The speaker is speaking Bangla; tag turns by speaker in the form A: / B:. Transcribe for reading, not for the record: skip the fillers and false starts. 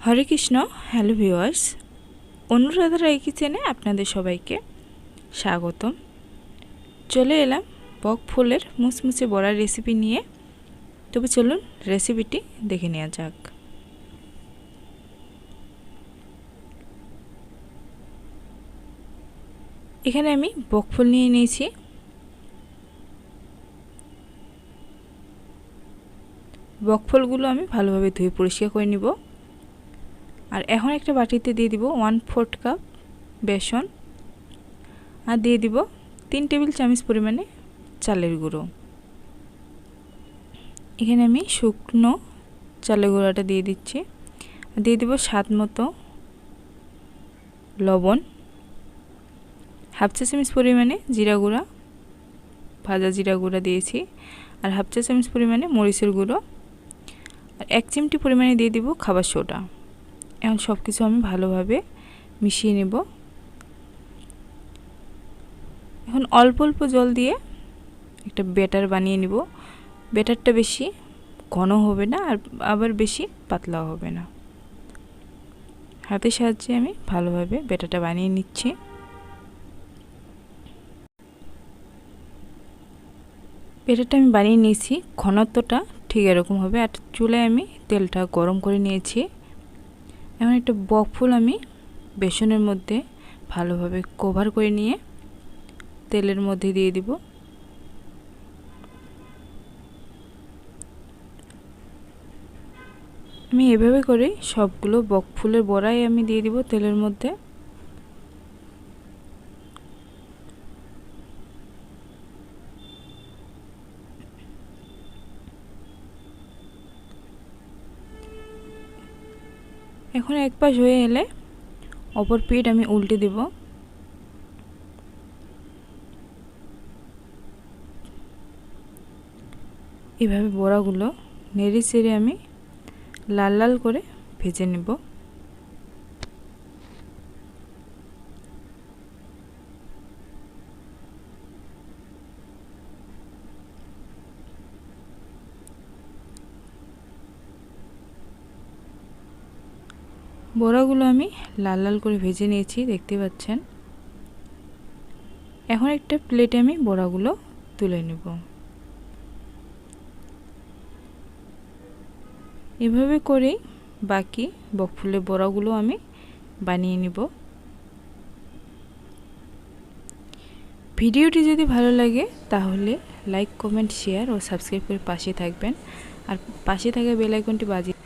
A: হরে কৃষ্ণ। হ্যালো ভিউয়ার্স, অনুরাধারাই কিচেনে আপনাদের সবাইকে স্বাগতম। চলে এলাম বক ফুলের মুচমুচে বড়া রেসিপি নিয়ে। তবে চলুন রেসিপিটি দেখে নেওয়া যাক। এখানে আমি বক ফুল নিয়ে নিয়েছি। বক ফুলগুলো আমি ভালোভাবে ধুয়ে পরিষ্কার করে নিব। আর এখন একটা বাটিতে দিয়ে দিব 1/4 কাপ বেসন, আর দিয়ে দিব 3 টেবিল চামচ পরিমাণে চালের গুঁড়ো। এখানে আমি শুকনো চালের গুঁড়োটা দিয়ে দিচ্ছি। দিয়ে দিব স্বাদ মতো লবণ, হাফ চা চামচ পরিমাণে জিরা গুঁড়া, ভাজা জিরা গুঁড়া দিয়েছি, আর হাফ চা চামচ পরিমাণে মরিচের গুঁড়ো, আর 1 চিমটি পরিমাণে দিয়ে দিব খাবার সোডা। এখন সব কিছু আমি ভালোভাবে মিশিয়ে নেব। এখন অল্প অল্প জল দিয়ে একটা ব্যাটার বানিয়ে নিব। ব্যাটারটা বেশি ঘন হবে না, আর আবার বেশি পাতলাও হবে না। হাতের সাহায্যে আমি ভালোভাবে ব্যাটারটা বানিয়ে নিচ্ছি। ব্যাটারটা আমি বানিয়ে নিয়েছি, ঘনত্বটা ঠিক এরকম হবে। আর চুলায় আমি তেলটা গরম করে নিয়েছি। এখন একটা বক ফুল আমি বেসনের মধ্যে ভালোভাবে কভার করে নিয়ে তেলের মধ্যে দিয়ে দিব। আমি এভাবে করে সবগুলো বক ফুলের বড়াই আমি দিয়ে দিব তেলের মধ্যে। এখন এক পাশ হয়ে এলে অপর পিঠ আমি উল্টে দিব। এভাবে বড়াগুলো নেড়ে চেড়ে আমি লাল লাল করে ভেজে নেব। বড়াগুলো আমি লাল লাল করে ভেজে নিয়েছি, দেখতে পাচ্ছেন। এখন একটা প্লেটে আমি বড়াগুলো তুলে নেব। এভাবে করেই বাকি বকফুলের বড়াগুলো আমি বানিয়ে নিব। ভিডিওটি যদি ভালো লাগে তাহলে লাইক, কমেন্ট, শেয়ার ও সাবস্ক্রাইব করে পাশে থাকবেন। আর পাশে থাকা বেল আইকনটি বাজিয়ে